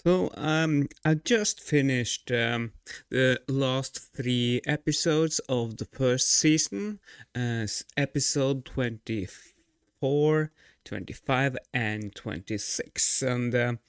I just finished the last three episodes of the first season, episode 24, 25, and 26. And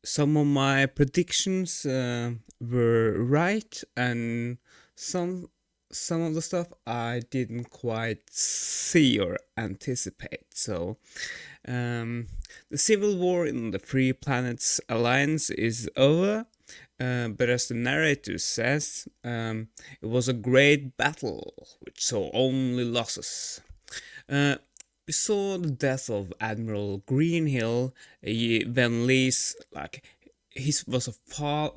some of my predictions were right, and some some of the stuff I didn't quite see or anticipate. Um, the civil war in the Free Planets Alliance is over, but as the narrator says, it was a great battle which saw only losses. Uh, we saw the death of Admiral Greenhill, Wen-li's he was a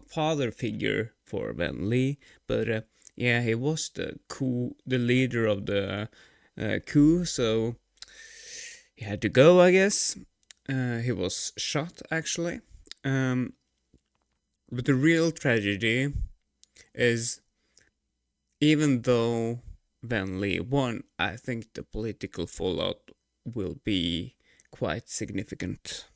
father figure for Wen-li, but yeah, he was the leader of the coup, so he had to go, I guess. He was shot actually. Um, but the real tragedy is, even though Wen-li won, I think the political fallout will be quite significant.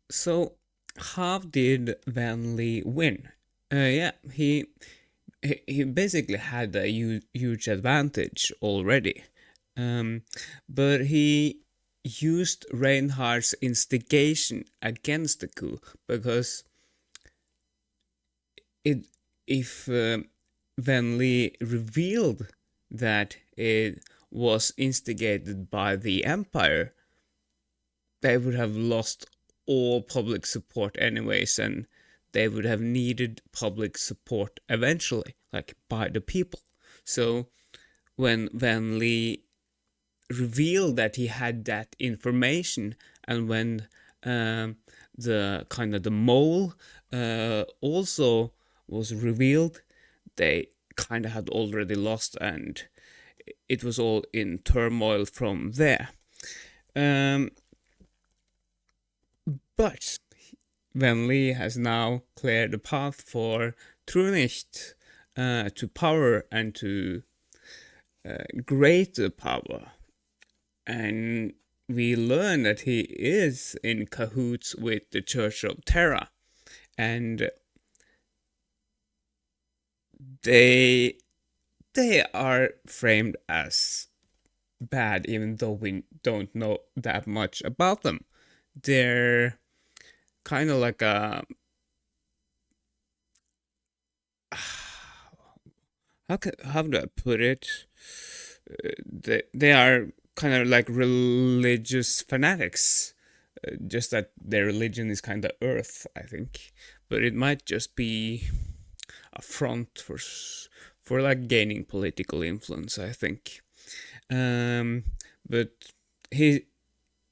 So, how did Wen-li win? Yeah, he basically had a huge advantage already, um, but he used Reinhard's instigation against the coup because it if Wen-li revealed that it was instigated by the Empire, they would have lost all public support anyways, and they would have needed public support eventually, like by the people. So when Wen-li revealed that he had that information, and when the kind of the mole also was revealed, they kind of had already lost, and it was all in turmoil from there. Um, but Wen-li has now cleared the path for Trünicht to power and to greater power. And we learn that he is in cahoots with the Church of Terra. And they are framed as bad, even though we don't know that much about them. They're kind of like a how do I put it? They are kind of like religious fanatics, just that their religion is kind of earth, I think. But it might just be a front for like gaining political influence, I think. Um, but he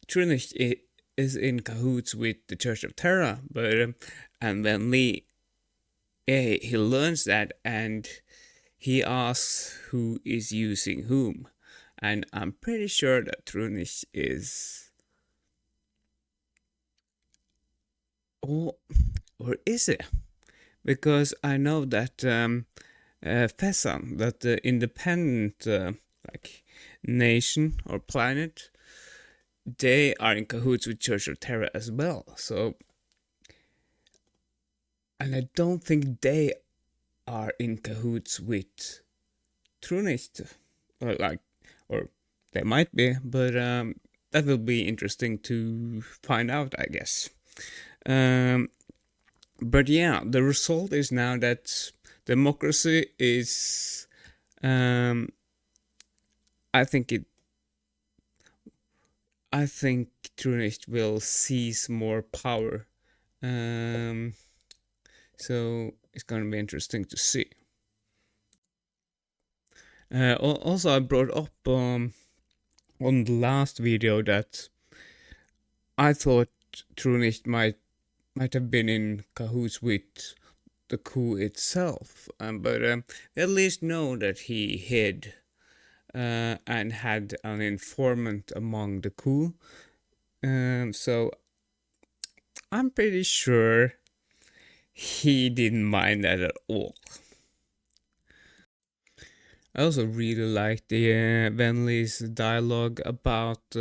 Trünicht is in cahoots with the Church of Terra, but and then Lee he learns that, and he asks who is using whom, and I'm pretty sure that Trünicht is, or is it? Because I know that Fesan, that the independent like nation or planet, they are in cahoots with Church of Terra as well. So, and I don't think they are in cahoots with Trünicht, or or they might be, but that will be interesting to find out, I guess. Um, but yeah, the result is now that democracy is, um, I think it, I think Trünicht will seize more power. Um, so it's gonna be interesting to see. Also, I brought up on the last video that I thought Trünicht might have been in cahoots with the coup itself, but at least know that he hid and had an informant among the coup. So I'm pretty sure he didn't mind that at all. I also really liked the Wen-li's dialogue about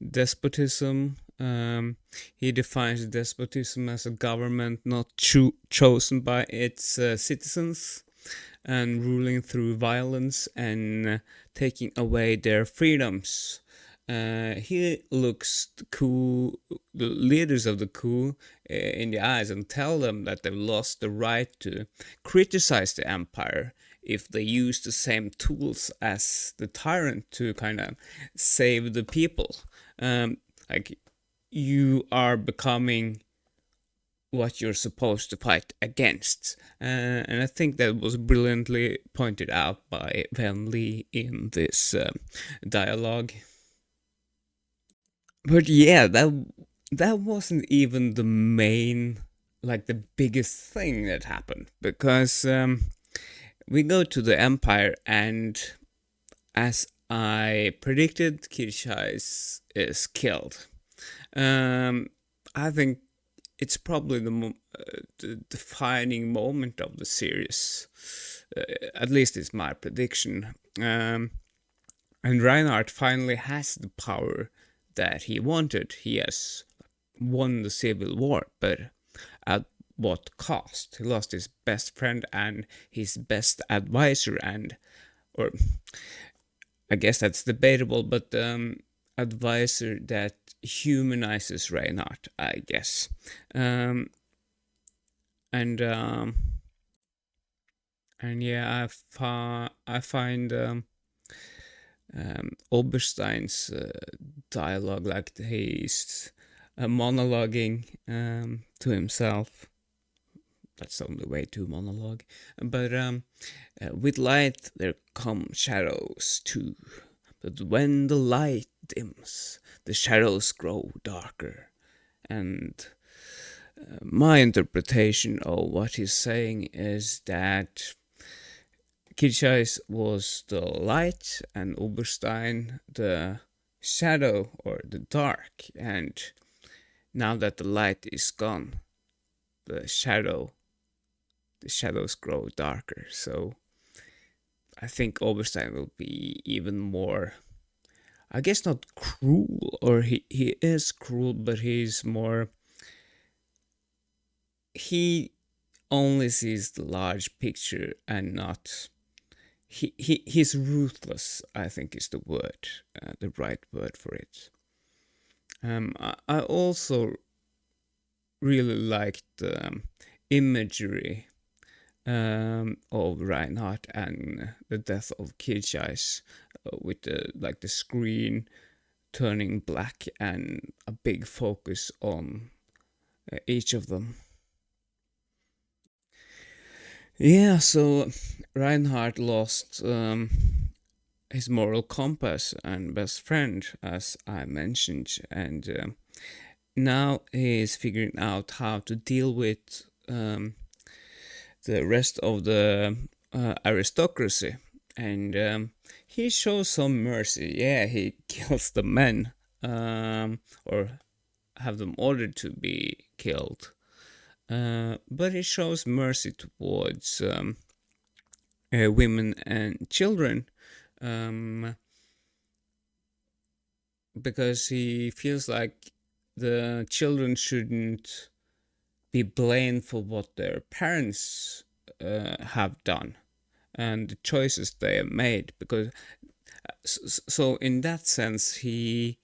despotism He defines despotism as a government not chosen by its citizens and ruling through violence and taking away their freedoms. He looks the leaders of the coup in the eyes and tell them that they've lost the right to criticize the empire if they use the same tools as the tyrant to kind of save the people. Like, you are becoming what you're supposed to fight against. And I think that was brilliantly pointed out by Wen-li in this dialogue. But yeah, that wasn't even the main, like the biggest thing that happened, because we go to the Empire, and as I predicted, Kircheis is killed. I think it's probably the defining moment of the series. At least it's my prediction. And Reinhard finally has the power that he wanted. He has won the civil war, but at what cost? He lost his best friend and his best advisor, or I guess that's debatable, but advisor that humanizes Reinhardt, I guess. And yeah, I find Oberstein's dialogue, like he's monologuing to himself. That's the only way to monologue. But with light there come shadows too. But when the light dims, the shadows grow darker. And my interpretation of what he's saying is that Kircheis was the light and Oberstein the shadow or the dark. And now that the light is gone, the shadows grow darker. So I think Oberstein will be even more, I guess not cruel, or he is cruel, but he's more, he only sees the large picture and not, he's ruthless, I think is the word, the right word for it. I also really liked the imagery of Reinhardt and the death of Kircheis, with the screen turning black and a big focus on each of them. Yeah, so Reinhardt lost his moral compass and best friend, as I mentioned, and now he's figuring out how to deal with the rest of the aristocracy, and he shows some mercy. Yeah, he kills the men, or have them ordered to be killed, but he shows mercy towards women and children, because he feels like the children shouldn't be blamed for what their parents have done and the choices they have made, because so in that sense he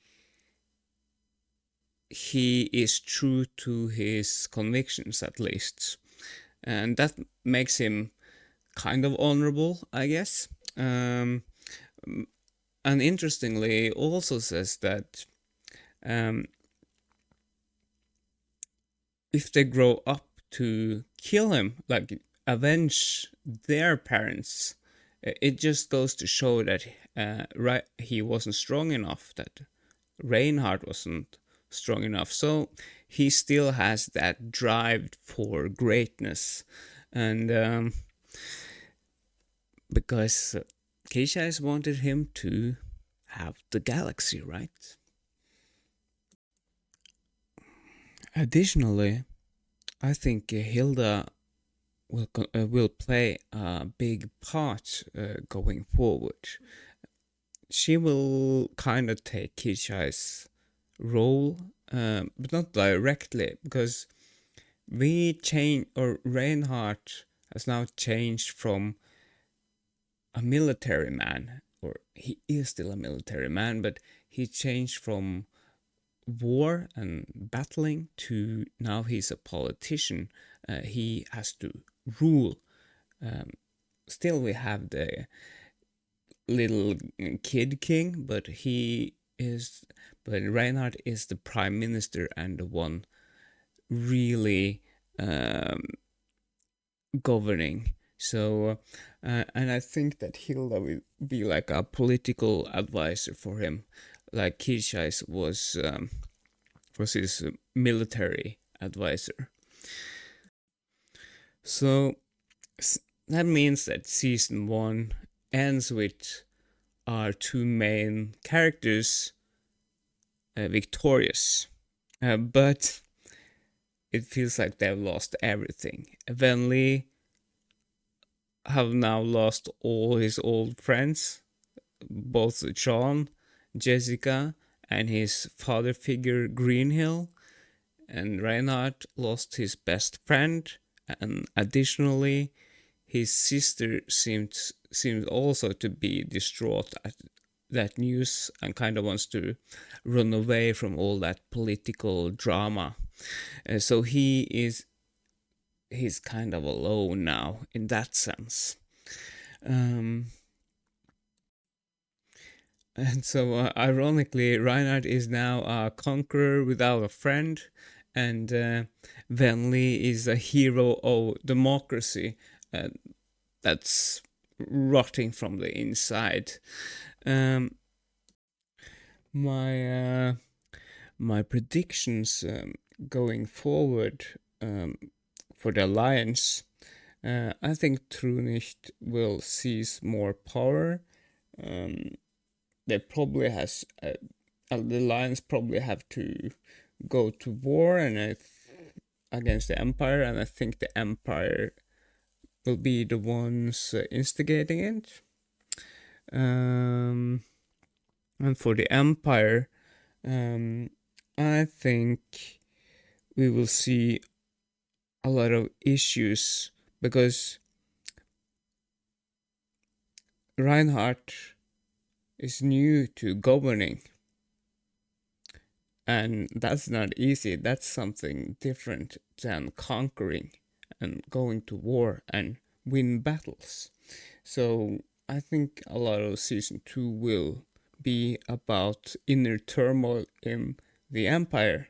is true to his convictions, at least, and that makes him kind of honorable, I guess. And interestingly, he also says that if they grow up to kill him, like avenge their parents, it just goes to show that he wasn't strong enough, that Reinhard wasn't strong enough. So he still has that drive for greatness, and because Kircheis wanted him to have the galaxy, right? Additionally, I think Hilda will play a big part going forward. She will kind of take Kircheis' role but not directly, because Reinhard has now changed from a military man, or he is still a military man, but he changed from war and battling to now he's a politician. He has to rule. Still, we have the little kid king, but Reinhard is the prime minister and the one really governing. So, and I think that Hilda will be like a political advisor for him, like Kircheis was his military advisor. So that means that season 1 ends with our two main characters victorious, but it feels like they've lost everything. Wen-li have now lost all his old friends, both John, Jessica, and his father figure Greenhill, and Reinhard lost his best friend, and additionally, his sister seems also to be distraught at that news and kind of wants to run away from all that political drama. So he's kind of alone now in that sense. And so, ironically, Reinhard is now a conqueror without a friend, and Wen-li is a hero of democracy that's rotting from the inside. My predictions going forward for the alliance, I think Trünicht will seize more power. They probably the alliance probably have to go to war against the empire, and I think the empire will be the ones instigating it. And for the empire, I think we will see a lot of issues because Reinhard is new to governing, and that's not easy. That's something different than conquering and going to war and win battles. So I think a lot of season 2 will be about inner turmoil in the empire,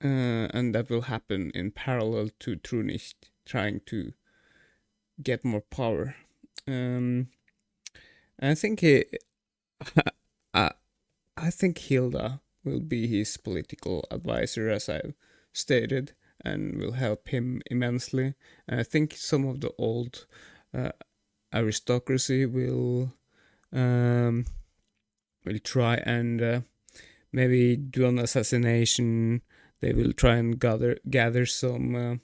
and that will happen in parallel to Trünicht trying to get more power. I think I think Hilda will be his political advisor, as I've stated, and will help him immensely. And I think some of the old aristocracy will try and maybe do an assassination. They will try and gather some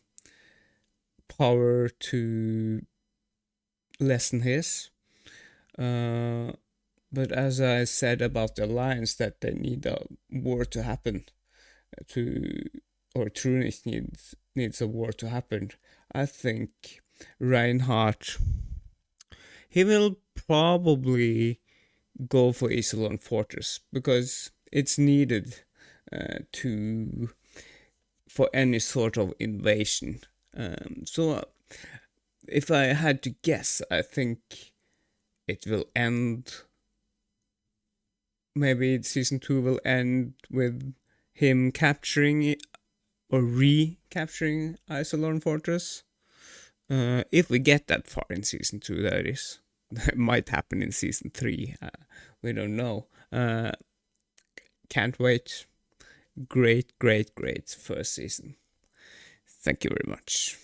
power to lessen his. But as I said about the alliance, that they need a war to happen or Trünicht needs a war to happen. I think Reinhard, he will probably go for Iserlohn Fortress because it's needed for any sort of invasion. So if I had to guess, I think it will end. Maybe season 2 will end with him capturing or recapturing Iserlohn Fortress. If we get that far in season 2, that is. That might happen in season 3. We don't know. Can't wait. Great first season. Thank you very much.